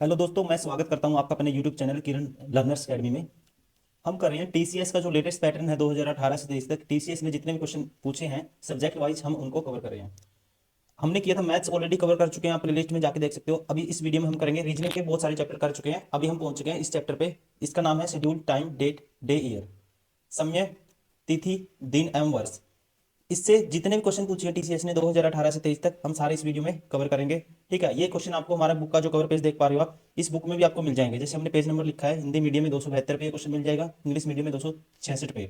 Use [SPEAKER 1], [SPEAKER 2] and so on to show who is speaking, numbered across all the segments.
[SPEAKER 1] Hello दोस्तों, मैं स्वागत करता हूं आपका अपने यूट्यूब चैनल किरण लर्नर्स अकेडमी में। हम कर रहे हैं टीसीएस का जो लेटेस्ट पैटर्न है 2018 से 23 तक। टीसीएस ने जितने भी क्वेश्चन पूछे हैं सब्जेक्ट वाइज हम उनको कवर कर रहे हैं। हमने किया था मैथ्स, ऑलरेडी कवर कर चुके हैं, आप प्लेलिस्ट में जाके देख सकते हो। अभी इस वीडियो में हम करेंगे रीजनिंग के बहुत सारे चैप्टर कर चुके हैं। अभी हम पहुंच चुके हैं इस चैप्टर पे। इसका नाम है schedule, time, date, day, year, समय, तिथि, दिन एवं वर्ष। इससे जितने भी क्वेश्चन पूछे हैं टीसीएस ने 2018 से 23 तक, हम सारे इस वीडियो में कवर करेंगे। ठीक है, ये क्वेश्चन आपको हमारा बुक का जो कवर पेज देख पा रहे हो आप, इस बुक में भी आपको मिल जाएंगे। जैसे हमने पेज नंबर लिखा है, हिंदी मीडियम में 272 पे ये क्वेश्चन मिल जाएगा, इंग्लिश मीडियम में 266 पे।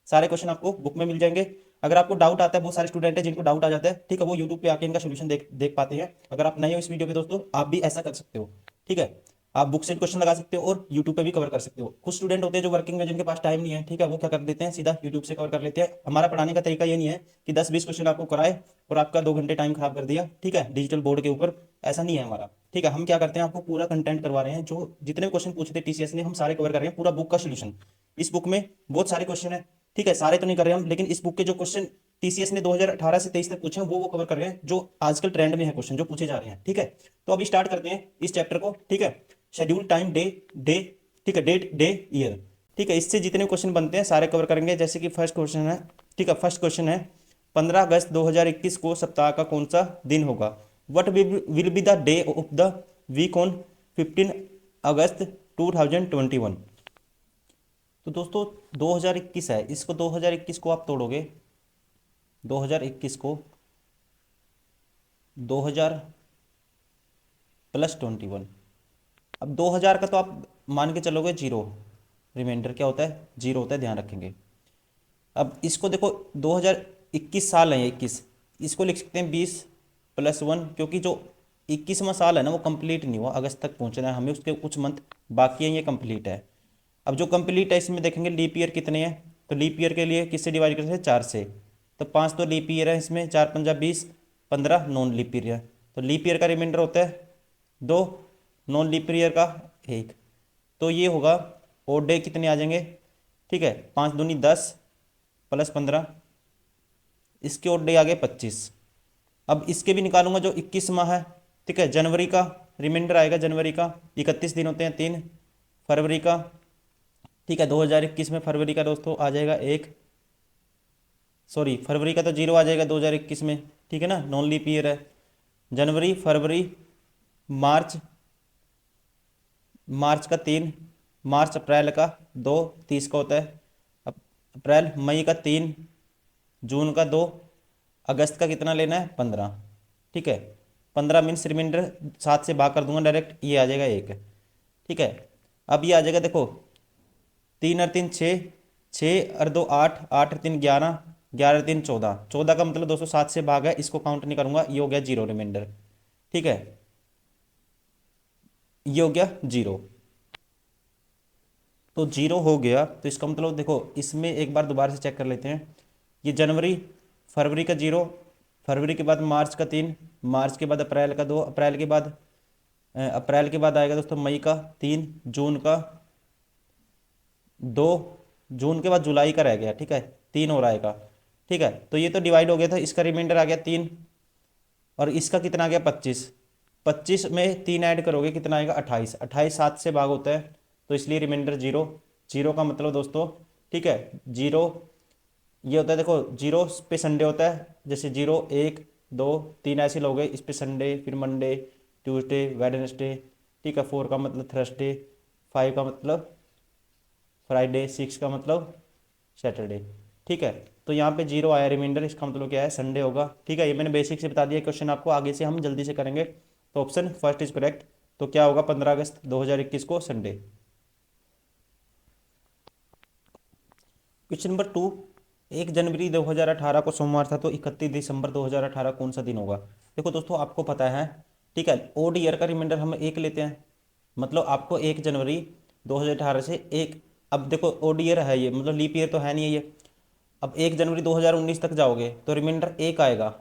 [SPEAKER 1] सारे क्वेश्चन आपको बुक में मिल जाएंगे। अगर आपको डाउट आता है, बहुत सारे स्टूडेंट है जिनको डाउट आ जाता है, ठीक है, वो यूट्यूब पे आके इनका सोल्यूशन देख देख पाते हैं। अगर आप नए हो इस वीडियो पे दोस्तों, आप भी ऐसा कर सकते हो। ठीक है, आप बुक से क्वेश्चन लगा सकते हो और यूट्यूब पे भी कवर कर सकते हो। कुछ स्टूडेंट होते हैं जो वर्किंग में, जिनके पास टाइम नहीं है, ठीक है, वो क्या कर देते हैं, सीधा यूट्यूब से कवर कर लेते हैं। हमारा पढ़ाने का तरीका ये नहीं है कि 10-20 क्वेश्चन आपको कराए और आपका 2 घंटे टाइम खराब कर दिया, ठीक है, डिजिटल बोर्ड के ऊपर। ऐसा नहीं है हमारा। ठीक है, हम क्या करते हैं, आपको पूरा कंटेंट करवा रहे हैं। जो जितने क्वेश्चन पूछे थे टीसीएस ने, हम सारे कवर कर रहे हैं, पूरा बुक का सोल्यूशन। इस बुक में बहुत सारे क्वेश्चन है, ठीक है, सारे तो नहीं कर रहे हम, लेकिन इस बुक के जो क्वेश्चन टीसीएस ने 2018 से 23 तक पूछे हैं वो कवर कर रहे हैं, जो आजकल ट्रेंड में है क्वेश्चन जो पूछे जा रहे हैं। ठीक है, तो अभी स्टार्ट करते हैं इस चैप्टर को। ठीक है, शेड्यूल, टाइम, डे, डे, ठीक है, डेट, डे, ईयर। ठीक है, इससे जितने क्वेश्चन बनते हैं सारे कवर करेंगे। जैसे कि फर्स्ट क्वेश्चन है, ठीक है, फर्स्ट क्वेश्चन है, 15 अगस्त 2021 को सप्ताह का कौन सा दिन होगा? What will be the day of the week on 15 August 2021? तो दोस्तों 2021 है, इसको 2021 को आप तोड़ोगे, 2021 को 2000 प्लस 21। अब 2000 का तो आप मान के चलोगे जीरो, रिमाइंडर क्या होता है, जीरो होता है, ध्यान रखेंगे। अब इसको देखो, 2021 साल है, 21, इसको लिख सकते हैं 20 + 1, क्योंकि जो 21वां साल है ना वो कंप्लीट नहीं हुआ, अगस्त तक पहुंचना है हमें, उसके कुछ मंथ बाकी हैं, ये कंप्लीट है। अब जो कंप्लीट है इसमें देखेंगे लीप ईयर कितने हैं, तो लीप ईयर के लिए किससे डिवाइड करते हैं, 4 से। तो 5 तो लीप ईयर है इसमें, 4×5 = 20, 15 नॉन लीप ईयर है। तो लीप ईयर का रिमाइंडर होता है 2, नॉन लीप ईयर का 1। तो ये होगा, और डे कितने आ जाएंगे, ठीक है, 5×2 = 10 + 15, इसके और डे आ गए 25। अब इसके भी निकालूंगा जो 21 माह है, ठीक है, जनवरी का रिमाइंडर आएगा, जनवरी का 31 दिन होते हैं, 3। फरवरी का, ठीक है, 2021 में फरवरी का दोस्तों आ जाएगा 1, सॉरी फरवरी का तो जीरो आ जाएगा 2021 में, ठीक है ना, नॉन लीप ईयर है। जनवरी, फरवरी, मार्च, मार्च का 3, मार्च अप्रैल का 2, 30 का होता है, अप्रैल, मई का 3, जून का 2, अगस्त का कितना लेना है, 15। ठीक है, 15 मीन्स रिमाइंडर 7 से भाग कर दूंगा डायरेक्ट, ये आ जाएगा 1। ठीक है, अब ये आ जाएगा देखो, 3 और 3 6, 6 और 2 8, 8 और 3 11, 11 और 3 14, 14 का मतलब 207 से भाग है, इसको काउंट नहीं करूंगा, ये हो गया जीरो रिमाइंडर। ठीक है, ये हो गया जीरो। तो जीरो हो गया, तो इसका मतलब देखो, इसमें एक बार दोबारा से चेक कर लेते हैं। ये जनवरी, फरवरी का जीरो, फरवरी के बाद मार्च का 3, मार्च के बाद अप्रैल का 2, अप्रैल के बाद आएगा दोस्तों मई का 3, जून का 2, जून के बाद जुलाई का रह गया, ठीक है, 3 और आएगा। ठीक है, तो ये तो डिवाइड हो गया था, इसका रिमाइंडर आ गया 3, और इसका कितना आ गया 25। 25 में 3 ऐड करोगे कितना आएगा 28, 28 7 से भाग होता है, तो इसलिए रिमाइंडर जीरो। जीरो का मतलब दोस्तों, ठीक है, जीरो ये होता है, देखो जीरो पे संडे होता है, जैसे 0 1 2 3 ऐसे लोगे, इस पे संडे, फिर मंडे, ट्यूसडे, वेडनेसडे, ठीक है, 4 का मतलब थर्सडे, 5 का मतलब फ्राइडे, 6 का मतलब सैटरडे। ठीक है, तो यहाँ पे जीरो आया रिमाइंडर, इसका मतलब क्या है, संडे होगा। ठीक है, ये मैंने बेसिक से बता दिया क्वेश्चन आपको, आगे से हम जल्दी से करेंगे। तो ऑप्शन फर्स्ट इज करेक्ट। तो क्या होगा, 15 अगस्त 2021 को संडे। क्वेश्चन नंबर 2, 1 जनवरी 2018 को सोमवार था, तो 31 दिसंबर 2018 कौन सा दिन होगा? देखो दोस्तों, आपको पता है, ठीक है, ओड ईयर का रिमाइंडर हम 1 लेते हैं, मतलब आपको 1 जनवरी 2018 से 1, अब देखो ओड ईयर है ये, मतलब लीप ईयर तो है नहीं है ये। अब 1 जनवरी 2019 तक जाओगे तो रिमाइंडर 1 आएगा,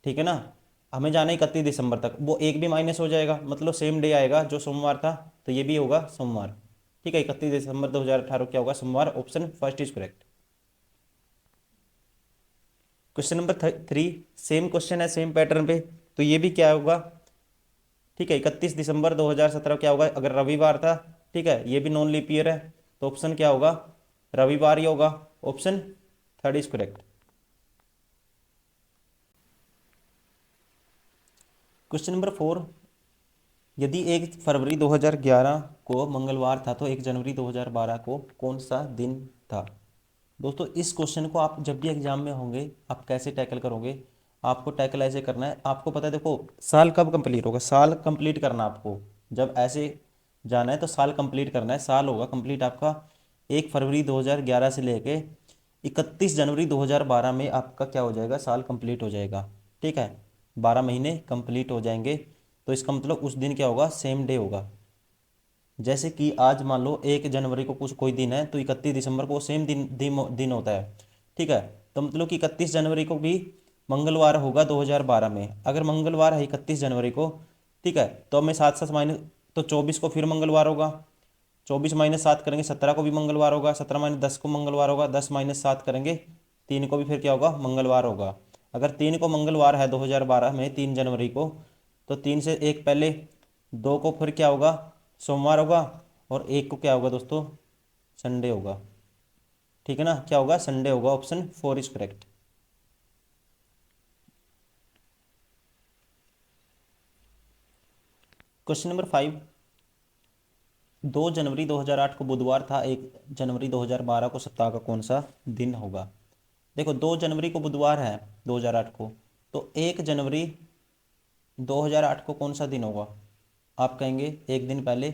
[SPEAKER 1] ठीक है ना, हमें जाना है 31 दिसंबर तक, वो एक भी माइनस हो जाएगा, मतलब सेम डे आएगा जो सोमवार था, तो ये भी होगा सोमवार। ठीक है, 31 दिसंबर 2018 क्या होगा, सोमवार, option first is correct. Question number 3, same question है, सेम पैटर्न पे, तो ये भी क्या होगा, ठीक है, 31 दिसंबर 2017 क्या होगा, अगर रविवार था, ठीक है, ये भी नॉन लीप ईयर है, तो ऑप्शन क्या होगा, रविवार ही होगा। Option third is correct. Question number 4, यदि 1 फरवरी 2011 को मंगलवार था तो 1 जनवरी 2012 को कौन सा दिन था। दोस्तों इस क्वेश्चन को आप जब भी एग्जाम में होंगे आप कैसे टैकल करोगे, आपको टैकल ऐसे करना है, आपको पता है देखो साल कब कंप्लीट होगा, साल कंप्लीट करना आपको, जब ऐसे जाना है तो साल कंप्लीट करना है, साल होगा कंप्लीट आपका 1 फरवरी 2011 से लेके 31 जनवरी 2012 में आपका क्या हो जाएगा, साल कंप्लीट हो जाएगा। ठीक है, 12 महीने कंप्लीट हो जाएंगे, तो इसका मतलब उस दिन क्या होगा, सेम डे होगा। जैसे कि आज मान लो 1 जनवरी को कुछ कोई दिन है तो 31 दिसंबर को सेम दिन होता है। ठीक है, तो मतलब कि 31 जनवरी को भी मंगलवार होगा 2012 में, अगर मंगलवार है 31 जनवरी को, ठीक है, तो हमें सात सात माइनस, तो 24 को फिर मंगलवार होगा, 24 - 7 करेंगे 17 को भी मंगलवार होगा, 17 - 10 को मंगलवार होगा, 10 - 7 करेंगे 3 को भी फिर क्या होगा, मंगलवार होगा। अगर 3 को मंगलवार है 2012 में 3 जनवरी को, तो 3 से 1 पहले, 2 को फिर क्या होगा, सोमवार होगा, और 1 को क्या होगा दोस्तों, संडे होगा। ठीक है ना, क्या होगा, संडे होगा। Option 4 is correct. Question number 5, 2 जनवरी 2008 को बुधवार था, 1 जनवरी 2012 को सप्ताह का कौन सा दिन होगा। देखो 2 जनवरी को बुधवार है 2008 को, तो 1 जनवरी 2008 को कौन सा दिन होगा, आप कहेंगे एक दिन पहले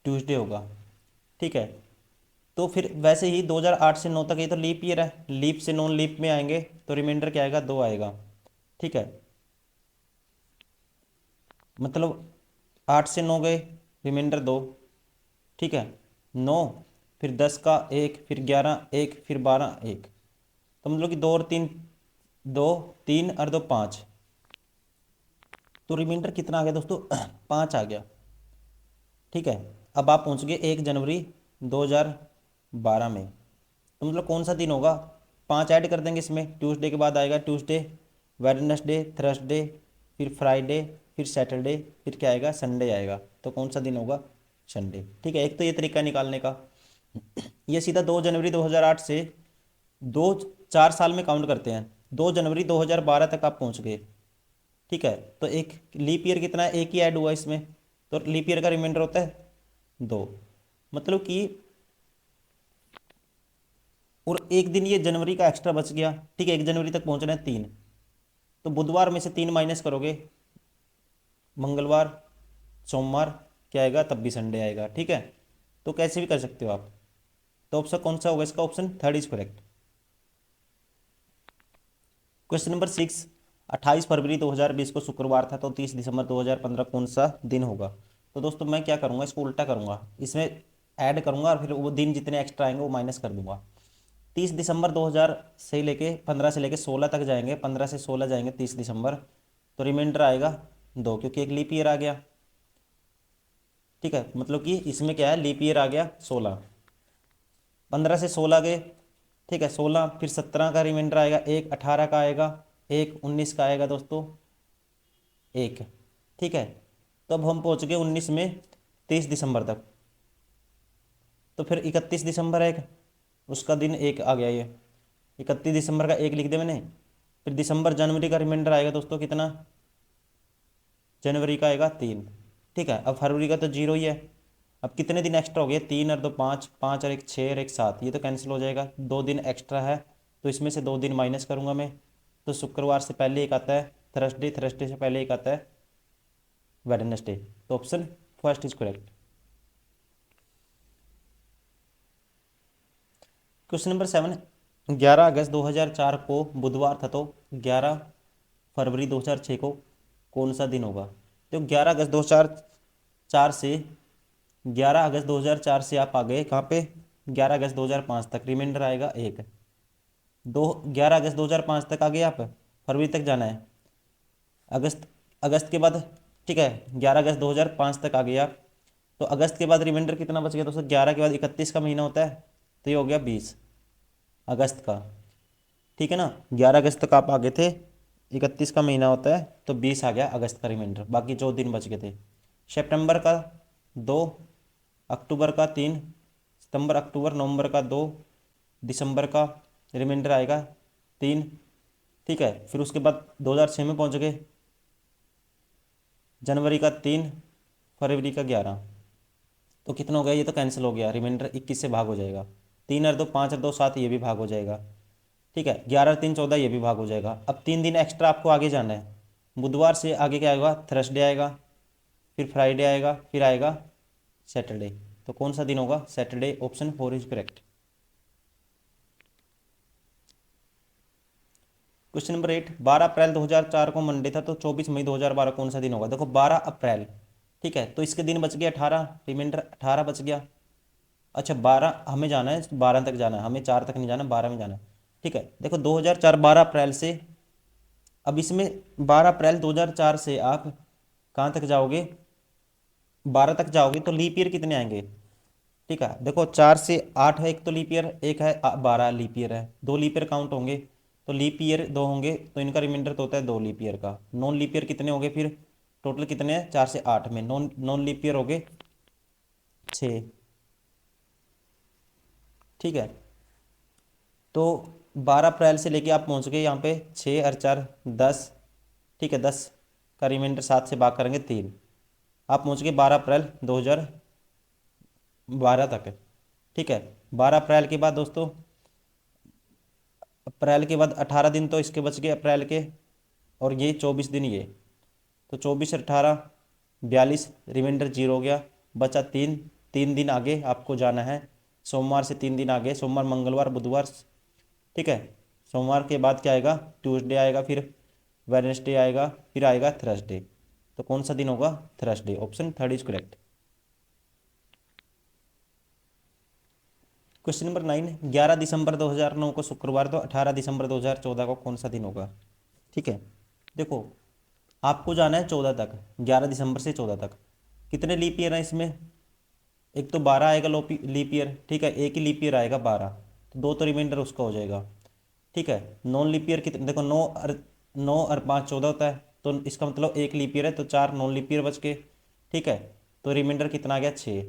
[SPEAKER 1] ट्यूसडे होगा। ठीक है, तो फिर वैसे ही 2008 से 9 तक ये तो लीप ईयर है, लीप से नॉन लीप में आएंगे तो रिमाइंडर क्या आएगा, 2 आएगा। ठीक है, मतलब 8 से 9 गए, रिमाइंडर 2। ठीक है, 9, फिर 10 का 1, फिर 11 1, फिर 12 1, तो मतलब कि 2 और 3, 2 3 और 2 5, तो रिमाइंडर कितना आ गया दोस्तों 5 आ गया। ठीक है, अब आप पहुंच गए 1 जनवरी 2012 में, तो मतलब कौन सा दिन होगा, 5 ऐड कर देंगे इसमें, ट्यूसडे के बाद आएगा ट्यूसडे, वेडनेसडे, थर्सडे, फिर फ्राइडे, फिर सैटरडे, फिर क्या आएगा, संडे आएगा, तो कौन सा दिन होगा, संडे। ठीक है, एक तो ये तरीका निकालने का। ये सीधा 2 जनवरी 2008 से दो 4 साल में काउंट करते हैं, 2 जनवरी 2012 तक आप पहुंच गए। ठीक है, तो एक लीप ईयर कितना है, एक ही ऐड हुआ इसमें, तो लीप ईयर का रिमाइंडर होता है 2, मतलब कि, और एक दिन ये जनवरी का एक्स्ट्रा बच गया। ठीक है, 1 जनवरी तक पहुंचना है 3, तो बुधवार में से 3 माइनस करोगे, मंगलवार, सोमवार, क्या आएगा, तब भी संडे आएगा। ठीक है, तो कैसे भी कर सकते हो आप, तो ऑप्शन कौन सा होगा इसका, option third is correct. Question number 6, 28 फरवरी 2020 को शुक्रवार था तो 30 दिसंबर 2015 कौन सा दिन होगा। तो दोस्तों मैं क्या करूंगा, इसको उल्टा करूंगा, इसमें ऐड करूंगा और फिर वो दिन जितने एक्स्ट्रा आएंगे वो माइनस कर दूंगा। 30 दिसंबर 2000 से लेके 15 से लेके 16 तक जाएंगे, 15 से 16 जाएंगे 30 दिसंबर, तो रिमाइंडर आएगा 2, क्योंकि एक लीप ईयर आ गया। ठीक है, मतलब कि इसमें क्या है, लीप ईयर आ गया 16, 15 से 16 गए। ठीक है, 16, फिर 17 का रिमाइंडर आएगा, एक 18 का आएगा, एक 19 का आएगा दोस्तों, एक। ठीक है, तो अब हम पहुंच गए 19 में 30 दिसंबर तक, तो फिर 31 दिसंबर है एक, उसका दिन एक आ गया, ये 31 दिसंबर का एक लिख दे मैंने। फिर दिसंबर जनवरी का रिमाइंडर आएगा दोस्तों कितना, जनवरी का आएगा 3। ठीक है, अब फरवरी का तो जीरो ही है, अब कितने दिन एक्स्ट्रा हो गए, 3 और 2 5, 5 और 1 6 और 1 7, ये तो कैंसिल हो जाएगा, 2 दिन एक्स्ट्रा है, तो इसमें से 2 दिन माइनस करूंगा मैं, तो शुक्रवार से पहले एक आता है थर्सडे, थर्सडे से पहले एक आता है वेडनेसडे, तो option first is correct. Question number 7, 11 अगस्त 2004 को बुधवार था तो 11 फरवरी 2006 को कौन सा दिन होगा। तो 11 अगस्त 2004 से 11 अगस्त 2004 से आप आ गए कहाँ पे, 11 अगस्त 2005 तक, रिमाइंडर आएगा एक, 11 अगस्त 2005 तक आ गए आप, फरवरी तक जाना है, अगस्त, अगस्त के बाद, ठीक है, 11 अगस्त 2005 तक आ गए आप, तो अगस्त के बाद रिमाइंडर कितना बच गया दोस्तों, 11 के बाद 31 का महीना होता है, तो ये हो गया 20 अगस्त का। ठीक है ना, 11 अगस्त तक आप आगे थे, 31 का महीना होता है तो 20 आ गया अगस्त का रिमाइंडर, बाकी जो दिन बच गए थे। सितंबर का 2, अक्टूबर का 3, सितंबर अक्टूबर नवंबर का 2, दिसंबर का रिमाइंडर आएगा 3। ठीक है, फिर उसके बाद 2006 में पहुंच गए, जनवरी का 3, फरवरी का 11। तो कितना हो गया, ये तो कैंसिल हो गया, रिमाइंडर 21 से भाग हो जाएगा। 3 और 2 5 और 2 7, ये भी भाग हो जाएगा। ठीक है, 11 और 3 14, ये भी भाग हो जाएगा। अब 3 दिन एक्स्ट्रा आपको आगे जाना है। बुधवार से आगे क्या आएगा, थर्सडे आएगा, फिर फ्राइडे आएगा, फिर आएगा सैटरडे। तो कौन सा दिन होगा, Saturday. Option 4 is correct. Question number 8, 12 अप्रैल 2004 को मंडे था, तो 24 मई 2012 कौन सा दिन होगा। देखो 12 अप्रैल, ठीक है, तो इसके दिन बच गया 18, रिमाइंडर 18 बच गया। अच्छा 12 हमें जाना है, 12 तक जाना है हमें, 4 तक नहीं जाना, 12 में जाना है। ठीक है, देखो 2004 12 अप्रैल से, अब इसमें 12 अप्रैल 2004 से आप कहाँ तक जाओगे, 12 तक जाओगे तो लीप ईयर कितने आएंगे। ठीक है, देखो 4 से 8 है, एक तो लीप ईयर, एक है 12 लीप ईयर है, 2 लीप ईयर काउंट होंगे। तो लीप ईयर 2 होंगे, तो इनका रिमाइंडर तो होता है 2 लीप ईयर का। नॉन लीप ईयर कितने होंगे फिर, टोटल कितने हैं, 4 से 8 में नॉन नॉन लीप ईयर हो गए 6। ठीक है, तो 12 अप्रैल से लेके आप पहुंच गए यहाँ पे 6 और 4 10। ठीक है, 10 का रिमाइंडर 7 से भाग करेंगे 3, आप पहुंच गए 12 अप्रैल 2012 तक। ठीक है, 12 अप्रैल के बाद दोस्तों, अप्रैल के बाद 18 दिन तो इसके बच गए अप्रैल के, और ये 24 दिन ये, तो 24 18 42, रिमाइंडर 0 हो गया, बचा 3। 3 दिन आगे आपको जाना है, सोमवार से 3 दिन आगे, सोमवार मंगलवार बुधवार। ठीक है, सोमवार के बाद क्या आएगा, ट्यूसडे आएगा, फिर वेडनेसडे आएगा, फिर आएगा थर्सडे। तो कौन सा दिन होगा, Thursday. Option 3 is correct. Question number 9, 11 दिसंबर 2009 को शुक्रवार, तो 18 दिसंबर 2014 को कौन सा दिन होगा। ठीक है, देखो आपको जाना है 14 तक, 11 दिसंबर से 14 तक। कितने लीप ईयर हैं इसमें, एक तो 12 आएगा लीप ईयर। ठीक है, एक ही लीप ईयर आएगा 12, तो 2 तो रिमाइंडर उसका हो जाएगा। ठीक है, नॉन लीप ईयर कितने, देखो 9 और 5 14 होता है, तो इसका मतलब एक लीप ईयर है, तो 4 नॉन लीप ईयर बच के। ठीक है, तो रिमाइंडर कितना आ गया, 6।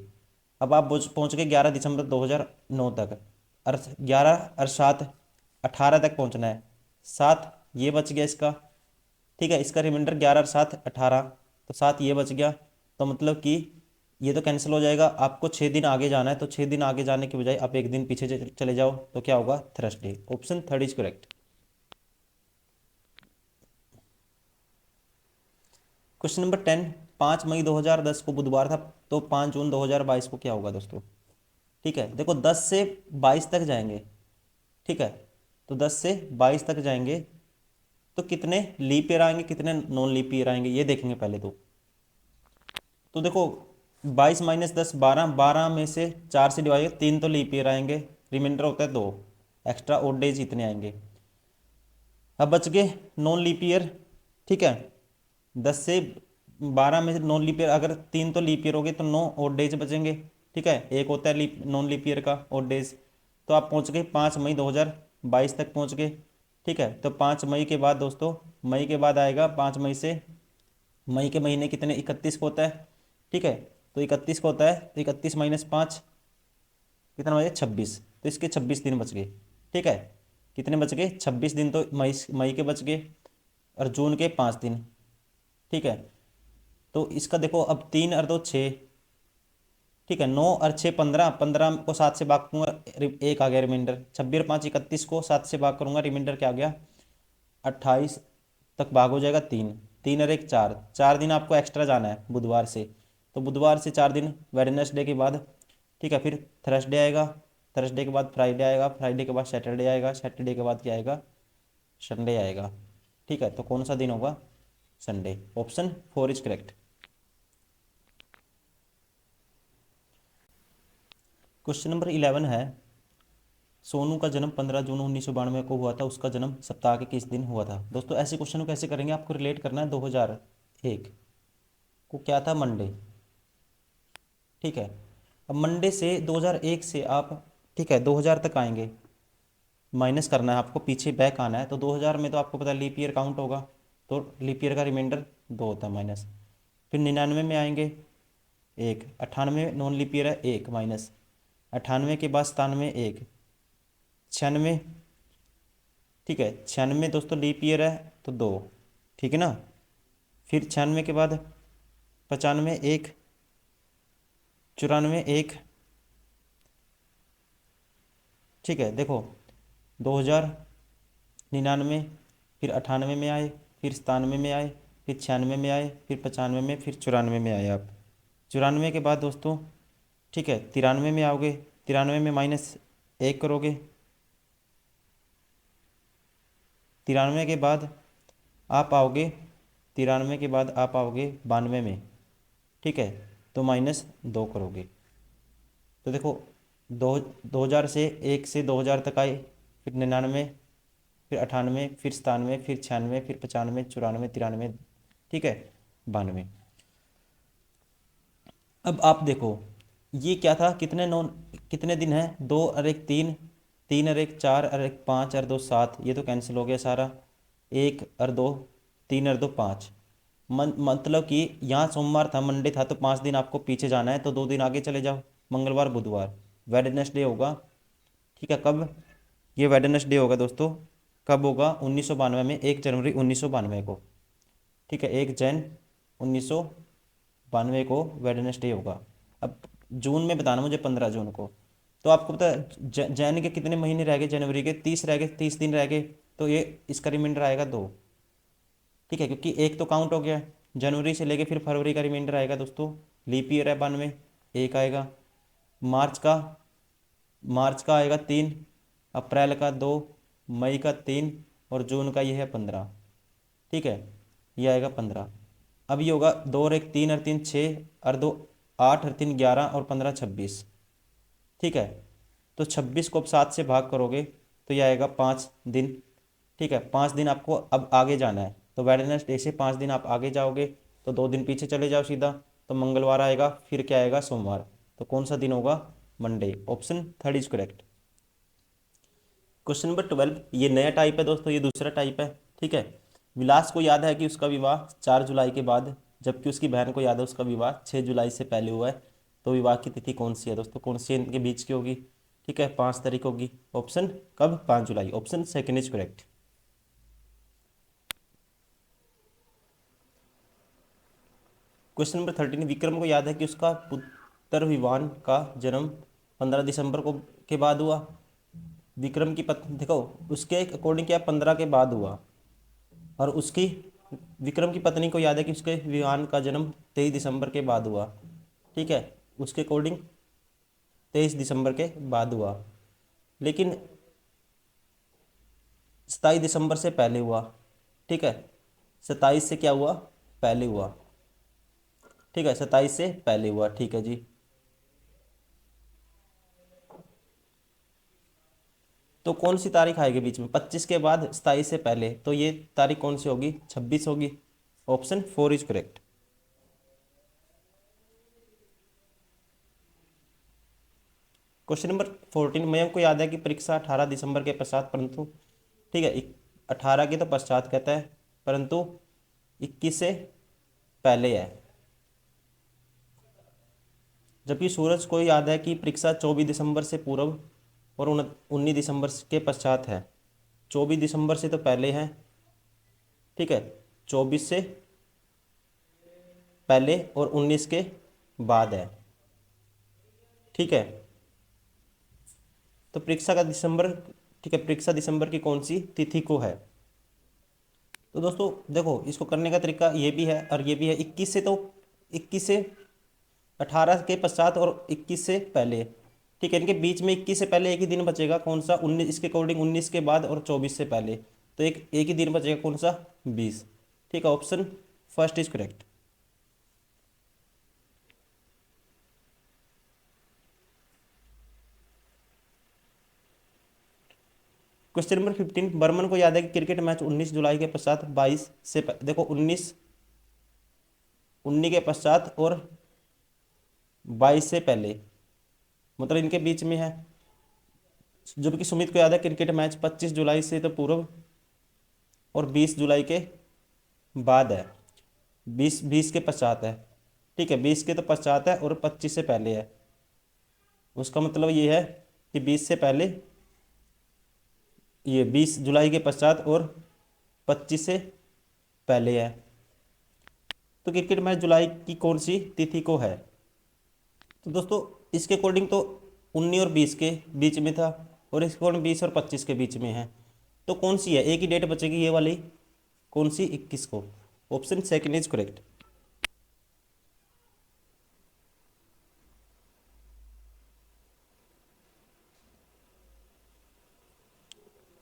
[SPEAKER 1] अब आप पहुंच गए 11 दिसंबर 2009 तक, और 11 और 7 18 तक पहुंचना है, 7 ये बच गया इसका। ठीक है, इसका रिमाइंडर 11 और 7 18, तो 7 ये बच गया। तो मतलब कि ये तो कैंसिल हो जाएगा, आपको 6 दिन आगे जाना है, तो 6 दिन आगे जाने के बजाय आप एक दिन पीछे चले जाओ, तो क्या होगा, Thursday. Option 3 is correct. Question number 10, 5 मई 2010 को बुधवार था, तो 5 जून 2022 को क्या होगा दोस्तों। ठीक है, देखो 10 से 22 तक जाएंगे। ठीक है, तो 10 से 22 तक जाएंगे, तो कितने लीप ईयर आएंगे, कितने नॉन लीप ईयर आएंगे, ये देखेंगे पहले तो देखो 22 माइनस 10 12, 12 में से 4 से डिवाइड, 3 तो लीप ईयर आएंगे, रिमाइंडर होता है 2, एक्स्ट्रा ओड डेज इतने आएंगे। अब बच गए नॉन लीप ईयर। ठीक है, 10 से 12 में से नॉन लीप ईयर, अगर 3 तो लीप ईयर हो गए तो 9 ओड डेज बचेंगे। ठीक है, एक होता है नॉन लीप ईयर का ओड डेज। तो आप पहुंच गए 5 मई 2022 तक पहुंच गए। ठीक है, तो 5 मई के बाद दोस्तों, मई के बाद आएगा 5 मई से, मई के महीने कितने, 31 को होता है। ठीक है, तो 31 को होता है, तो 31 माइनस 5 कितना बचे, 26, तो इसके 26 दिन बच गए। ठीक है, कितने बच गए, 26 दिन तो मई मई के बच गए, और जून के 5 दिन। ठीक है, तो इसका देखो अब 3 और 2 6। ठीक है, 9 और 6 15, 15 को 7 से भाग करूंगा, एक आ गया रिमाइंडर। 26 और 5 31 को 7 से भाग करूंगा, रिमाइंडर क्या आ गया, 28 तक भाग हो जाएगा 3। 3 और 1 4, 4 दिन आपको एक्स्ट्रा जाना है बुधवार से, तो बुधवार से 4 दिन वेडनेसडे के बाद। ठीक है, फिर थर्सडे आएगा, थर्सडे के बाद फ्राइडे आएगा, फ्राइडे के बाद सैटरडे आएगा, सैटरडे के बाद क्या आएगा, संडे आएगा। ठीक है, तो कौन सा दिन होगा, Sunday. Option 4 is correct. Question number 11 है, सोनू का जन्म 15 जून 1992 को हुआ था, उसका जन्म सप्ताह के किस दिन हुआ था। दोस्तों ऐसे क्वेश्चन को कैसे करेंगे, आपको रिलेट करना है 2001 को, क्या था, मंडे। ठीक है, अब मंडे से 2001 से आप, ठीक है, 2000 तक आएंगे। माइनस करना है आपको, पीछे बैक आना है। तो 2000 में तो आपको पता है लीप ईयर काउंट होगा, तो लीप ईयर का रिमाइंडर 2 होता है माइनस। फिर 99 में आएंगे 1, 98 नॉन लीप ईयर है 1 माइनस, 98 के बाद 97 1, 96, ठीक है 96 दोस्तों लीप ईयर है तो 2, ठीक है ना। फिर 96 के बाद 95 1, 94 1, ठीक है देखो 2000, 99, फिर 98 में आए, फिर 97 में आए, फिर 96 में आए, फिर 95 में, फिर 94 में आए आप। 94 के बाद दोस्तों, ठीक है 93 में आओगे, 93 में माइनस 1 करोगे, 93 के बाद आप आओगे, 93 के बाद आप आओगे 92 में, ठीक है तो माइनस 2 करोगे। तो देखो 2000 से 1 से 2000 तक आए, फिर 99, फिर 98, फिर 97, फिर 96, फिर 95, 94, 93, ठीक है 92। अब आप देखो ये क्या था, कितने दिन है, 2 और 1 3, 3 और 1 4 और 1 5 और 2 7, ये तो कैंसिल हो गया सारा, 1 और 2, 3 और 2 5। मतलब कि यहाँ सोमवार था, मंडे था, तो 5 दिन आपको पीछे जाना है, तो 2 दिन आगे चले जाओ, मंगलवार बुधवार, वेडनेसडे होगा, ठीक है कब, ये वेडनेसडे होगा दोस्तों, कब होगा 1992 में, 1 जनवरी 1992 को, ठीक है 1 जन 1992 को वेडनेसडे होगा। अब जून में बताना मुझे, 15 जून को। तो आपको पता है जैन के कितने महीने रह गए, जनवरी के 30 रह गए, 30 दिन रह गए, तो ये इसका रिमाइंडर आएगा 2, ठीक है क्योंकि एक तो काउंट हो गया जनवरी से लेके, फिर फरवरी का रिमाइंडर आएगा दोस्तों, लीप ईयर है 92, 1 आएगा, मार्च का मार्च का आएगा 3, अप्रैल का 2, मई का 3, और जून का ये है 15, ठीक है ये आएगा 15। अब ये होगा 2 और 1 3 और 3 6 और 2 8 और 3 11 और 15 26, ठीक है। तो 26 को अब 7 से भाग करोगे तो ये आएगा 5 दिन, ठीक है 5 दिन आपको अब आगे जाना है, तो वेडनेसडे से 5 दिन आप आगे जाओगे, तो 2 दिन पीछे चले जाओ सीधा, तो मंगलवार आएगा, फिर क्या आएगा सोमवार, तो कौन सा दिन होगा, Monday, option third is correct. Question number 12, ये नया टाइप है दोस्तों, ये दूसरा टाइप है, ठीक है। विलास को याद है कि उसका विवाह 4 जुलाई के बाद, जबकि उसकी बहन को याद है उसका विवाह 6 जुलाई से पहले हुआ है, तो विवाह की तिथि कौन सी है दोस्तों, कौन सी इनके बीच की होगी, ठीक है 5 तारीख होगी, ऑप्शन कब, 5 जुलाई, option second is correct. Question number 13, Vikram को याद है कि उसका पुत्र विवान का जन्म 15 दिसंबर को के बाद हुआ। विक्रम की पत्नी देखो, उसके अकॉर्डिंग क्या 15 के बाद हुआ, और उसकी विक्रम की पत्नी को याद है कि उसके विवान का जन्म 23 दिसंबर के बाद हुआ, ठीक है उसके अकॉर्डिंग 23 दिसंबर के बाद हुआ, लेकिन 27 दिसंबर से पहले हुआ, ठीक है 27 से क्या हुआ, पहले हुआ, ठीक है 27 से पहले हुआ, ठीक है जी। तो कौन सी तारीख आएगी बीच में, 25 के बाद 27 से पहले, तो ये तारीख कौन सी होगी, 26 होगी, option 4 is correct. Question number 14, Mayank को याद है कि परीक्षा 18 दिसंबर के पश्चात, परंतु ठीक है 18 के तो पश्चात कहता है, परंतु 21 से पहले है। जबकि सूरज को याद है कि परीक्षा 24 दिसंबर से पूर्व और 19 दिसंबर के पश्चात है, 24 दिसंबर से तो पहले है, ठीक है 24 से पहले और 19 के बाद है, ठीक है। तो परीक्षा का दिसंबर, ठीक है परीक्षा दिसंबर की कौन सी तिथि को है। तो दोस्तों देखो इसको करने का तरीका ये भी है और ये भी है, 21 से तो 21 से 18 के पश्चात और 21 से पहले, ठीक है इनके बीच में 21 से पहले एक ही दिन बचेगा, कौन सा 19, इसके अकॉर्डिंग 19 के बाद और 24 से पहले, तो एक ही दिन बचेगा, कौन सा 20, ठीक है option first is correct. Question number 15, Burman को याद है कि क्रिकेट मैच 19 जुलाई के पश्चात 22 से देखो 19 के पश्चात और 22 से पहले, मतलब इनके बीच में है, जबकि सुमित को याद है क्रिकेट मैच 25 जुलाई से तो पूर्व और 20 जुलाई के बाद है, 20 के पश्चात है। ठीक है, 20 के तो पश्चात है और 25 से पहले है। उसका मतलब ये है कि 20 से पहले, ये 20 जुलाई के पश्चात और 25 से पहले है। तो क्रिकेट मैच जुलाई की कौन सी तिथि को है? तो दोस्तों इसके अकॉर्डिंग तो 19 और 20 के बीच में था, और इसके अकॉर्डिंग 20 और 25 के बीच में है। तो कौन सी है, एक ही डेट बचेगी ये वाली, कौन सी? 21 को। Option second is correct.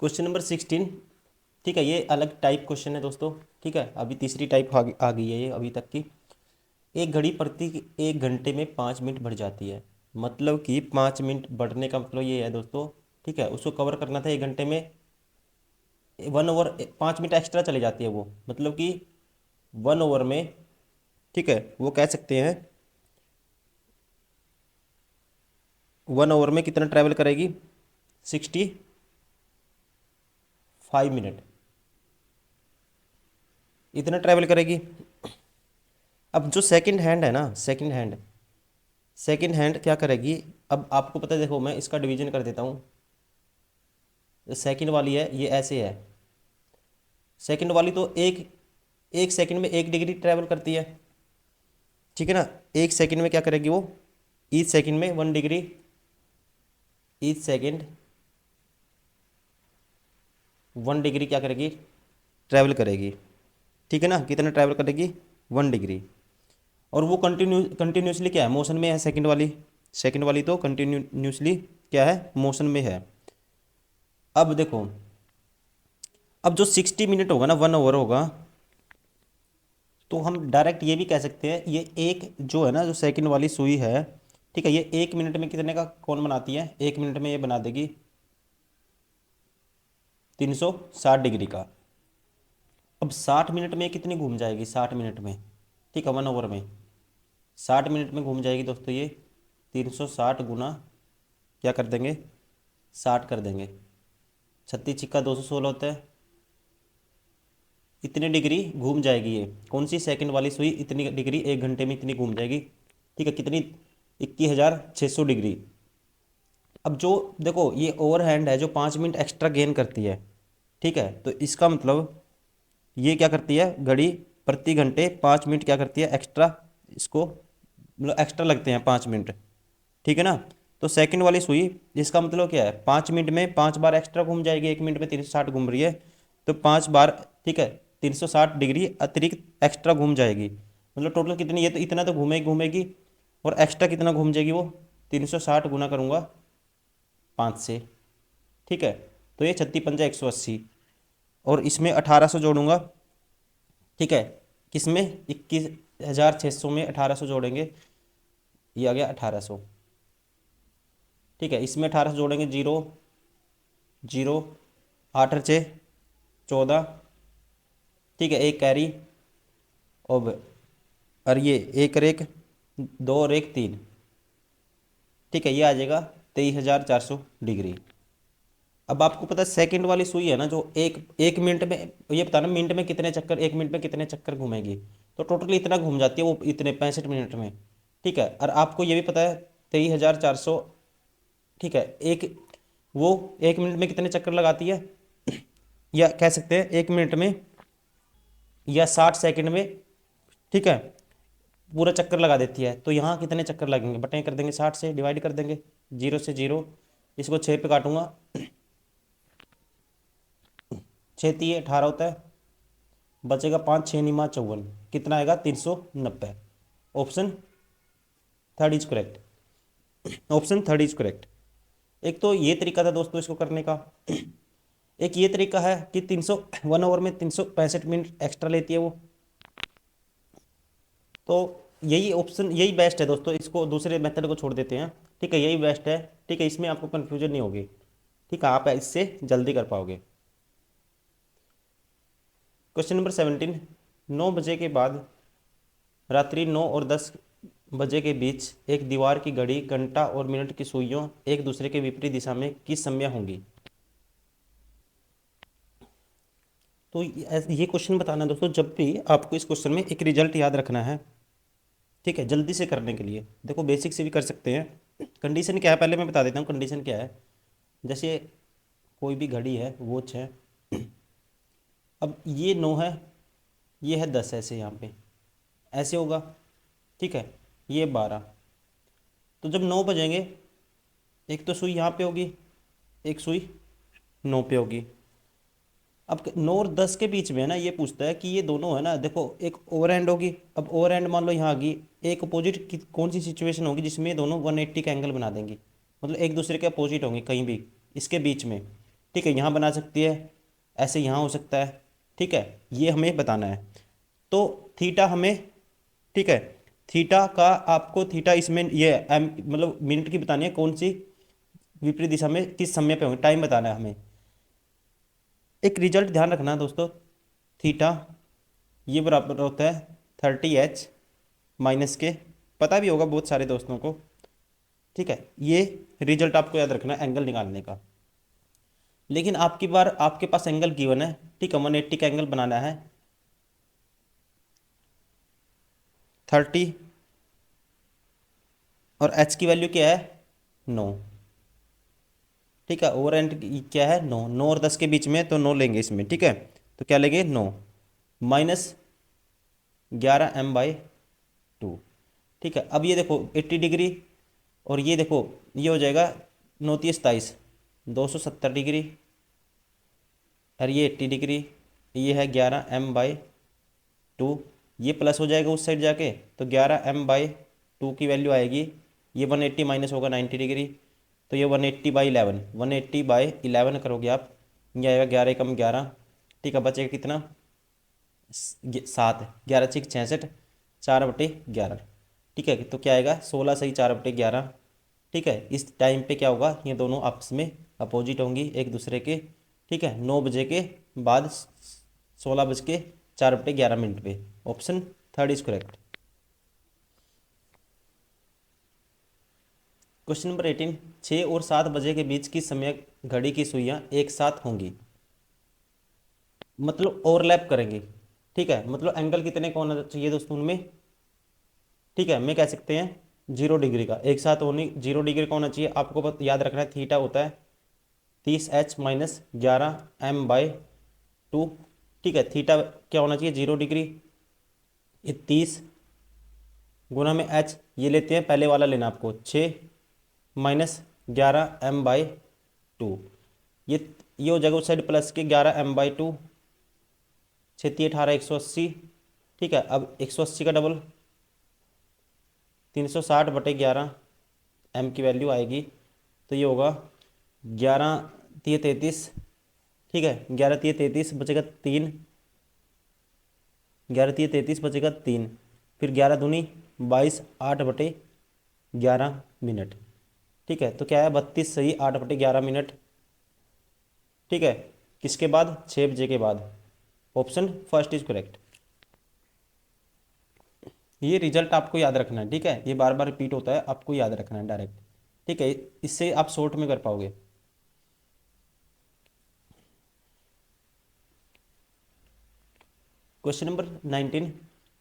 [SPEAKER 1] Question number 16। ठीक है, ये अलग टाइप क्वेश्चन है दोस्तों। ठीक है, अभी तीसरी टाइप आ गई है ये अभी तक की। एक घड़ी प्रति 1 घंटे में 5 मिनट बढ़ जाती है। मतलब कि 5 मिनट बढ़ने का मतलब ये है दोस्तों। ठीक है, उसको कवर करना था 1 घंटे में, 1 ओवर 5 मिनट एक्स्ट्रा चली जाती है वो, मतलब कि 1 ओवर में। ठीक है, वो कह सकते हैं 1 ओवर में कितना ट्रैवल करेगी? 65 मिनट, इतना ट्रैवल करेगी। अब जो सेकंड हैंड है ना, सेकंड हैंड क्या करेगी? अब आपको पता है, देखो मैं इसका डिवीजन कर देता हूँ। सेकंड वाली है ये ऐसे है, सेकंड वाली तो एक एक सेकंड में 1 डिग्री ट्रैवल करती है। ठीक है ना, 1 सेकंड में क्या करेगी वो? ईच सेकंड में 1 डिग्री, ईच सेकंड 1 डिग्री क्या करेगी? ट्रैवल करेगी। ठीक है ना, कितना ट्रैवल करेगी? 1 डिग्री। और वो कंटिन्यूसली क्या है? मोशन में है सेकंड वाली तो कंटिन्यूसली क्या है? मोशन में है। अब देखो, अब जो 60 मिनट होगा ना, 1 ओवर होगा, तो हम डायरेक्ट ये भी कह सकते हैं, ये एक जो है ना, जो सेकंड वाली सुई है, ठीक है, ये 1 मिनट में कितने का कौन बनाती है? 1 मिनट में ये बना देगी 360 डिग्री का। अब 60 मिनट में कितनी घूम जाएगी? 60 मिनट में, ठीक है, 1 ओवर में 60 मिनट में घूम जाएगी दोस्तों ये 360 गुना क्या कर देंगे? 60 कर देंगे। 36 छिक्का 216 होता है। इतनी डिग्री घूम जाएगी ये कौन सी सेकंड वाली सुई, इतनी डिग्री 1 घंटे में इतनी घूम जाएगी। ठीक है, कितनी? 21,600 डिग्री। अब जो देखो ये ओवर हैंड है जो 5 मिनट एक्स्ट्रा गेन करती है। ठीक है, तो इसका मतलब ये क्या करती है? घड़ी प्रति घंटे 5 मिनट क्या करती है? एक्स्ट्रा, इसको मतलब एक्स्ट्रा लगते हैं 5 मिनट। ठीक है ना, तो सेकंड वाली सुई, इसका मतलब क्या है? 5 मिनट में 5 बार एक्स्ट्रा घूम जाएगी। 1 मिनट में 360 घूम रही है, तो 5 बार, ठीक है, 360 डिग्री अतिरिक्त एक्स्ट्रा घूम जाएगी। मतलब टोटल कितनी? ये तो इतना तो घूमेगी, और एक्स्ट्रा कितना घूम जाएगी वो? 360 गुना करूँगा 5 से। ठीक है, तो ये 36 पंजा 180, और इसमें 1800 जोड़ूंगा। ठीक है, किसमें? 21,600 में 1800 जोड़ेंगे, ये आ गया 1800। ठीक है, इसमें 1800 जोड़ेंगे, 0 0, 8 और 6 14। ठीक है, एक कैरी, और ये 1 और 1 2 और 1 3। ठीक है, ये आ जाएगा 23,400 डिग्री। अब आपको पता है सेकंड वाली सुई है ना, जो एक एक मिनट में, ये बताना मिनट में कितने चक्कर, 1 मिनट में कितने चक्कर घूमेगी। तो टोटल इतना घूम जाती है वो, इतने 65 मिनट में। ठीक है, और आपको ये भी पता है 23,400। ठीक है, एक वो 1 मिनट में कितने चक्कर लगाती है, या कह सकते हैं 1 मिनट में या 60 सेकंड में। ठीक है, पूरा चक्कर लगा देती है। तो यहाँ कितने चक्कर लगेंगे? बटे कर देंगे, 60 से डिवाइड कर देंगे, 0 से 0, इसको 6 पे काटूंगा, 6 × 3 = 18 होता है, बचेगा 5 6 × 9 = 54, कितना आएगा? 390। Option third is correct. Option third is correct. एक तो ये तरीका था दोस्तों इसको करने का। एक ये तरीका है कि 1 ओवर में 365 मिनट एक्स्ट्रा लेती है वो। तो यही ऑप्शन, यही बेस्ट है दोस्तों, इसको दूसरे मेथड को छोड़ देते हैं। ठीक है, यही बेस्ट है। ठीक है, इसमें आपको कन्फ्यूजन नहीं होगी। ठीक है, आप इससे जल्दी कर पाओगे। Question number 17। 9 बजे के बाद रात्रि 9 और 10
[SPEAKER 2] बजे के बीच एक दीवार की घड़ी घंटा और मिनट की सुइयों एक दूसरे के विपरीत दिशा में किस समय होंगी। तो ये क्वेश्चन बताना है दोस्तों, जब भी आपको इस क्वेश्चन में एक रिजल्ट याद रखना है, ठीक है, जल्दी से करने के लिए देखो बेसिक से भी कर सकते हैं। कंडीशन क्या है पहले मैं बता देता हूँ, कंडीशन क्या है। जैसे कोई भी घड़ी है, वॉच है, अब ये 9 है, ये है 10, ऐसे यहाँ पे ऐसे होगा, ठीक है, ये 12। तो जब 9 बजेंगे, एक तो सुई यहाँ पे होगी, एक सुई 9 पे होगी। अब 9 और 10 के बीच में है ना, ये पूछता है कि ये दोनों है ना, देखो एक ओवर हैंड होगी, अब ओवर हैंड मान लो यहाँ आ गई, एक अपोजिट की कौन सी सिचुएशन होगी जिसमें ये दोनों 180 का एंगल बना देंगी, मतलब एक दूसरे के अपोजिट होंगे कहीं भी इसके बीच में, ठीक है, यहाँ बना सकती है, ऐसे यहाँ हो सकता है, ठीक है, ये हमें बताना है। तो थीटा हमें, ठीक है, थीटा का आपको थीटा इसमें ये एम मतलब मिनट की बतानी है, कौन सी विपरीत दिशा में किस समय पे होंगे, टाइम बताना है हमें। एक रिजल्ट ध्यान रखना है दोस्तों, थीटा ये बराबर होता है 30h माइनस के, पता भी होगा बहुत सारे दोस्तों को, ठीक है, ये रिजल्ट आपको याद रखना है एंगल निकालने का। लेकिन आपकी बार आपके पास एंगल गिवन है, ठीक है, 180 का एंगल बनाना है, 30 और h की वैल्यू क्या है 9, ठीक है, ओवर एंड क्या है 9, 9 और 10 के बीच में, तो 9 लेंगे इसमें, ठीक है, तो क्या लेंगे 9 माइनस 11m/2, ठीक है। अब ये देखो 80 डिग्री, और ये देखो ये हो जाएगा 9×3 = 27, 270 डिग्री, और ये 80 डिग्री, ये है 11m/2, ये प्लस हो जाएगा उस साइड जाके, तो 11m/2 की वैल्यू आएगी, ये 180 माइनस होगा 90 डिग्री, तो ये 180/11, 180/11 करोगे आप, ये आएगा 11 कम 11, ठीक है, बचेगा कितना 7, 11×6 = 66, 4/11, ठीक है, तो क्या आएगा 16 सही 4/11, ठीक है। इस टाइम पे क्या होगा, ये दोनों आपस में अपोजिट होंगी एक दूसरे के, ठीक है, 9 बजे के बाद 16 बज के 4/11 पे, option third is correct. Question number 18, 6 और 7 बजे के बीच की समय घड़ी की सुइयां एक साथ होंगी, मतलब ओवरलैप करेंगे, ठीक है, मतलब एंगल कितने का होना चाहिए दोस्तों उनमें, ठीक है, मैं कह सकते हैं 0 डिग्री का, एक साथ होनी 0 डिग्री का होना चाहिए। आपको याद रखना है थीटा होता है 30h माइनस 11m/2, ठीक है, थीटा क्या होना चाहिए 0 डिग्री, ये 30 गुना में h, ये लेते हैं पहले वाला लेना आपको 6 माइनस 11m/2, ये हो जाएगा उस साइड प्लस के 11m/2, 6×3 = 18, 180, ठीक है, अब 180 का डबल 360/11 m की वैल्यू आएगी, तो ये होगा 11×3 = 33, ठीक है, 11×3 = 33 बचेगा 3, 11×3 = 33 बचेगा 3, फिर 11×2 = 22, 8/11 मिनट, ठीक है, तो क्या है 32 सही 8/11 मिनट, ठीक है, किसके बाद 6 बजे के बाद, ऑप्शन फर्स्ट इज करेक्ट। ये रिजल्ट आपको याद रखना है, ठीक है, ये बार बार रिपीट होता है, आपको याद रखना है डायरेक्ट, ठीक है, इससे आप शॉर्ट में कर पाओगे। क्वेश्चन नंबर 19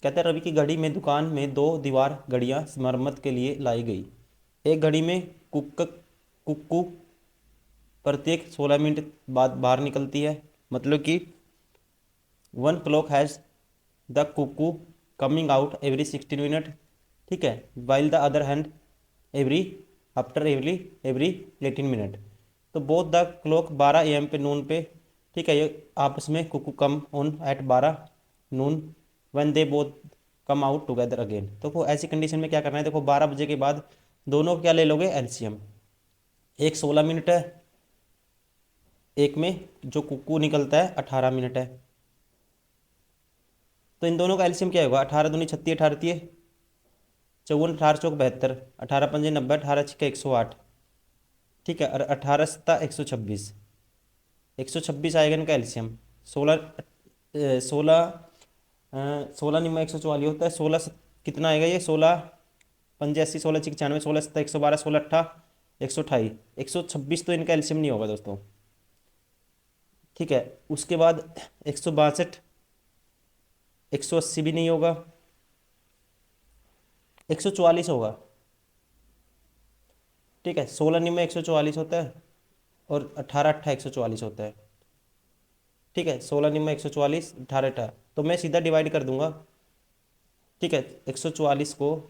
[SPEAKER 2] कहता है रवि की घड़ी में दुकान में 2 दीवार घड़ियां मरम्मत के लिए लाई गई, एक घड़ी में कुक्कू प्रत्येक 16 मिनट बाद बाहर निकलती है, मतलब कि 1 clock has the cuckoo coming out every 16 minute, ठीक है, while the other hand every after every 18 minute, तो बोथ द क्लॉक 12 AM पे नून पे, ठीक है, ये आपस में cuckoo come on at 12 noon when they both come out together again, तो वो ऐसी कंडीशन में क्या करना है, देखो 12 बजे के बाद दोनों को क्या ले लोगे एलसीएम, एक 16 मिनट है, एक में जो कुकू निकलता है 18 मिनट है, तो इन दोनों का एलसीएम क्या होगा, 18×2 = 36, 18×3 = 54, 18×4 = 72, 18×5 = 90, 18×6 = 108, ठीक है, और 18×7 = 126, 126 आएगा इनका एलसीएम, 16 16 16 निम्न 144 होता है, 16 कितना आएगा ये 16 85, 16 6 96, 16 7 112, 16 8 128, 126 तो इनका एल्शियम नहीं होगा दोस्तों। ठीक है, उसके बाद 162, 180 भी नहीं होगा, 144 होगा। ठीक है, 16 निम में 144 होता है और 18 8 144 होता है। ठीक है, 16 निम में 144, 18 18, तो मैं सीधा डिवाइड कर दूंगा। ठीक है, 144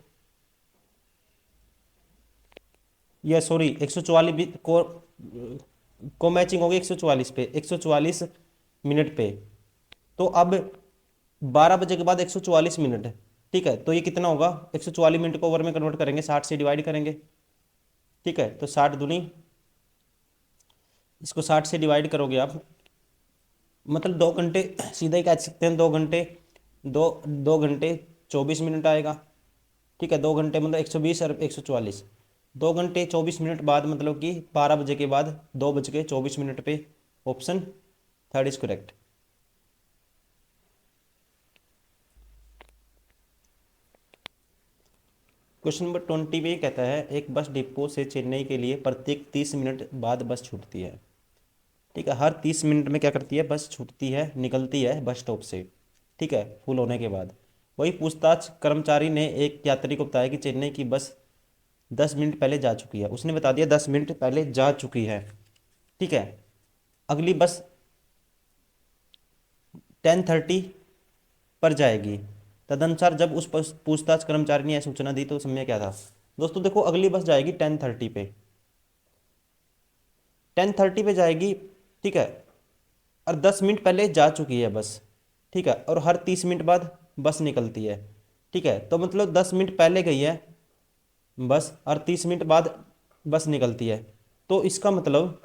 [SPEAKER 2] या सॉरी 144 भी को मैचिंग होगी 144 पे, 144 मिनट पे। तो अब 12 बजे के बाद 144 मिनट है। ठीक है, तो ये कितना होगा, 144 मिनट को ओवर में कन्वर्ट करेंगे, 60 से डिवाइड करेंगे। ठीक है, तो 60 दूनी, इसको 60 से डिवाइड करोगे आप, मतलब 2 घंटे, सीधा ही कह सकते हैं 2 घंटे, 2 घंटे 24 मिनट आएगा। ठीक है, 2 घंटे मतलब 120 और 144, 2 घंटे 24 मिनट बाद मतलब कि 12 बजे के बाद 2 बज के 24 मिनट पे। Option third is correct. Question number 20 में कहता है एक बस डिपो से चेन्नई के लिए प्रत्येक 30 मिनट बाद बस छूटती है। ठीक है, हर 30 मिनट में क्या करती है, बस छूटती है, निकलती है बस स्टॉप से। ठीक है, फुल होने के बाद। वही पूछताछ कर्मचारी ने एक यात्री को बताया कि चेन्नई की बस 10 मिनट पहले जा चुकी है। उसने बता दिया 10 मिनट पहले जा चुकी है। ठीक है, अगली बस 10:30 पर जाएगी। तदनुसार जब उस पूछताछ कर्मचारी ने यह सूचना दी तो समय क्या था। दोस्तों देखो, अगली बस जाएगी 10:30 पे, 10:30 पे जाएगी। ठीक है, और 10 मिनट पहले जा चुकी है बस। ठीक है, और हर 30 मिनट बाद बस निकलती है। ठीक है, तो मतलब 10 मिनट पहले गई है बस और 30 मिनट बाद बस निकलती है। तो इसका मतलब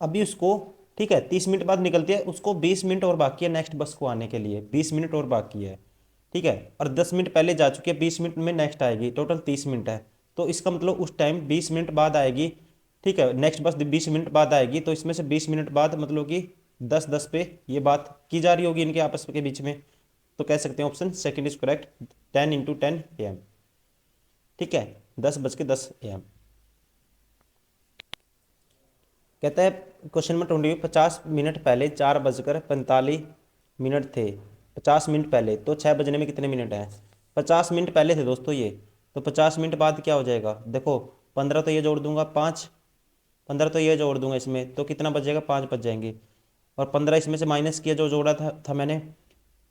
[SPEAKER 2] अभी उसको, ठीक है, 30 मिनट बाद निकलती है, उसको 20 मिनट और बाकी है नेक्स्ट बस को आने के लिए, 20 मिनट और बाकी है। ठीक है, और 10 मिनट पहले जा चुकी है, 20 मिनट में नेक्स्ट आएगी, टोटल 30 मिनट है। तो इसका मतलब उस टाइम 20 मिनट बाद आएगी। ठीक है, नेक्स्ट बस 20 मिनट बाद आएगी, तो इसमें से 20 मिनट बाद मतलब कि 10 10 पे ये बात की जा रही होगी इनके आपस के बीच में। तो कह सकते हैं option second is correct, 10 × 10 AM। ठीक है, 10:10 AM। कहता है क्वेश्चन नंबर 20, 50 मिनट पहले 4:45 मिनट थे। 50 मिनट पहले, तो 6 बजने में कितने मिनट हैं। 50 मिनट पहले थे दोस्तों ये, तो 50 मिनट बाद क्या हो जाएगा, देखो 15 तो ये जोड़ दूंगा, 5, 15 तो ये जोड़ दूंगा इसमें, तो कितना बचेगा, 5 बच जाएंगे। और 15 इसमें से माइनस किया, जो जोड़ा था मैंने,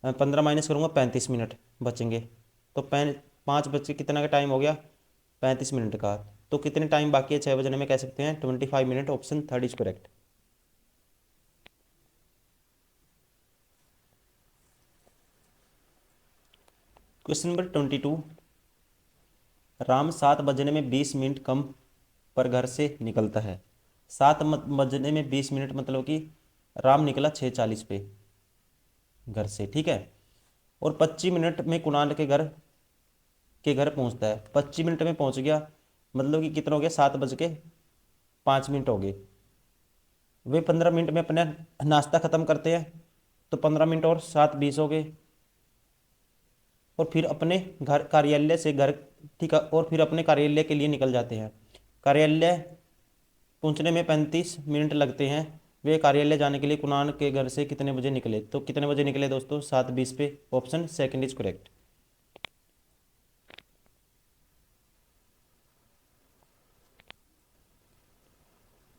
[SPEAKER 2] 15 माइनस करूँगा, 35 मिनट बचेंगे। तो 5 बज के कितना का टाइम हो गया, 35 मिनट का। तो कितने टाइम बाकी है 6 बजने में, कह सकते हैं 25 minute. Option third is correct. Question number 22, Ram 7 बजने में 20 मिनट कम पर घर से निकलता है। 7 बजने में 20 मिनट मतलब कि राम निकला 6:40 पे घर से। ठीक है, और 25 मिनट में कुणाल के घर पहुंचता है, 25 मिनट में पहुंच गया, मतलब कि कितना हो गया, 7:05 हो गए। वे 15 मिनट में अपना नाश्ता खत्म करते हैं, तो 15 मिनट और 7:20 हो गए। और फिर अपने घर कार्यालय से घर, ठीक है, और फिर अपने कार्यालय के लिए निकल जाते हैं। कार्यालय पहुंचने में 35 मिनट लगते हैं। वे कार्यालय जाने के लिए कुणाल के घर से कितने बजे निकले, तो कितने बजे निकले दोस्तों, 7:20 पे। Option second is correct.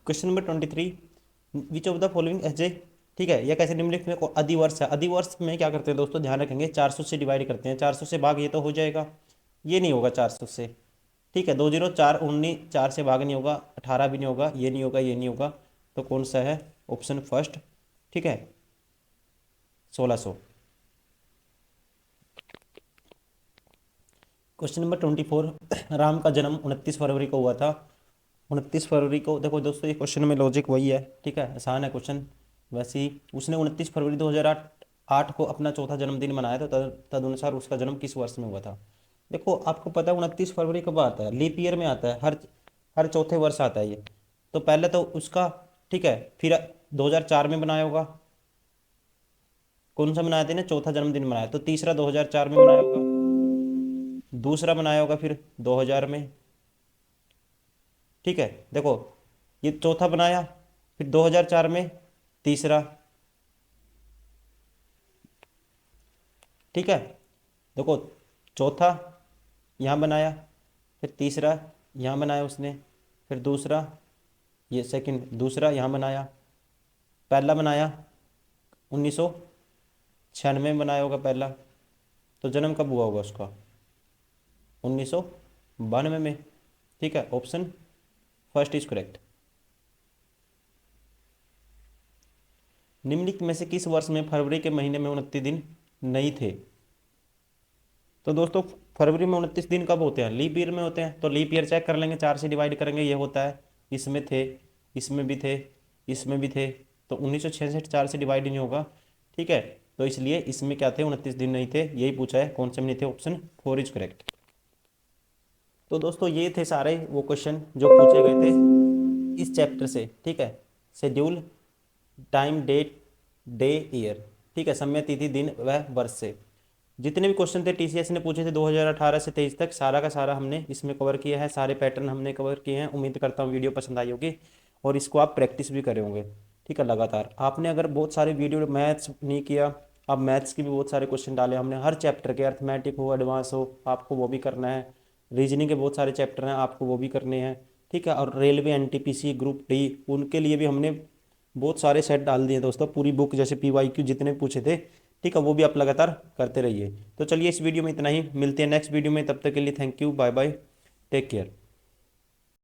[SPEAKER 2] Question number 23, which of the following as a, ठीक है, यह कैसे निम्नलिखित में अधिवर्ष है। अधिवर्ष में क्या करते हैं दोस्तों, ध्यान रखेंगे, 400 से डिवाइड करते हैं, 400 से भाग ये तो हो जाएगा, ये नहीं होगा 400 से। ठीक है, 20419, 4 से भाग नहीं होगा, 18 भी नहीं होगा, ये नहीं होगा, ये नहीं होगा। तो कौन सा है, ऑप्शन फर्स्ट। ठीक है, 1600। क्वेश्चन नंबर 24, राम का जन्म 29 फरवरी को हुआ था। 29 फरवरी को, देखो दोस्तों ये क्वेश्चन में लॉजिक वही है। ठीक है, आसान है क्वेश्चन। वैसे ही उसने 29 फरवरी 2008 को अपना चौथा जन्मदिन मनाया था, तदनुसार उसका जन्म किस वर्ष में हुआ था। देखो आपको पता है 29 फरवरी कब आता है, लीप ईयर में आता है, हर हर चौथे वर्ष आता है ये। तो पहले तो उसका, ठीक है, फिर 2004 में बनाया होगा, कौन सा मनाया था ना, चौथा जन्मदिन मनाया, तो तीसरा 2004 में मनाया होगा। दूसरा बनाया होगा फिर 2000 में, ठीक है। देखो ये चौथा बनाया, फिर 2004 में तीसरा, ठीक है। देखो चौथा यहाँ बनाया, फिर तीसरा यहाँ बनाया उसने, फिर दूसरा, ये सेकंड दूसरा यहाँ बनाया, पहला बनाया 1996 में बनाया होगा पहला, तो जन्म कब हुआ होगा उसका, 1992 में, ठीक है। Option first is correct. निम्नलिखित में से किस वर्ष में फरवरी के महीने में 29 दिन नहीं थे। तो दोस्तों फरवरी में 29 दिन कब होते हैं, लीप ईयर में होते हैं। तो लीप ईयर चेक कर लेंगे, 4 से डिवाइड करेंगे, ये होता है, इसमें थे, इसमें भी थे, इसमें भी थे, तो 1966 4 से डिवाइड नहीं होगा, ठीक है। तो इसलिए इसमें क्या थे, 29 दिन नहीं थे, यही पूछा है, कौन से में नहीं थे, ऑप्शन 4 इज करेक्ट। तो दोस्तों ये थे सारे वो क्वेश्चन जो पूछे गए थे इस चैप्टर से, ठीक है। Schedule, time, date, day, year, ठीक है, समय, तिथि, दिन व वर्ष से जितने भी क्वेश्चन थे टीसीएस ने पूछे थे 2018 से 23 तक, सारा का सारा हमने इसमें कवर किया है, सारे पैटर्न हमने कवर किए हैं। उम्मीद करता हूँ वीडियो पसंद आई होगी और इसको आप प्रैक्टिस भी करे होंगे, ठीक है, लगातार। आपने अगर बहुत सारे वीडियो मैथ्स नहीं किया, अब मैथ्स के भी बहुत सारे क्वेश्चन डाले हमने, हर चैप्टर के, अर्थमेटिक हो, एडवांस हो, आपको वो भी करना है। रीजनिंग के बहुत सारे चैप्टर हैं, आपको वो भी करने हैं, ठीक है। और रेलवे, एनटीपीसी, ग्रुप डी, उनके लिए भी हमने बहुत सारे सेट डाल दिए दोस्तों, पूरी बुक, जैसे पीवाईक्यू जितने पूछे थे, ठीक है, वो भी आप लगातार करते रहिए। तो चलिए इस वीडियो में इतना ही, मिलते हैं नेक्स्ट वीडियो में, तब तक के लिए thank you, bye bye, take care.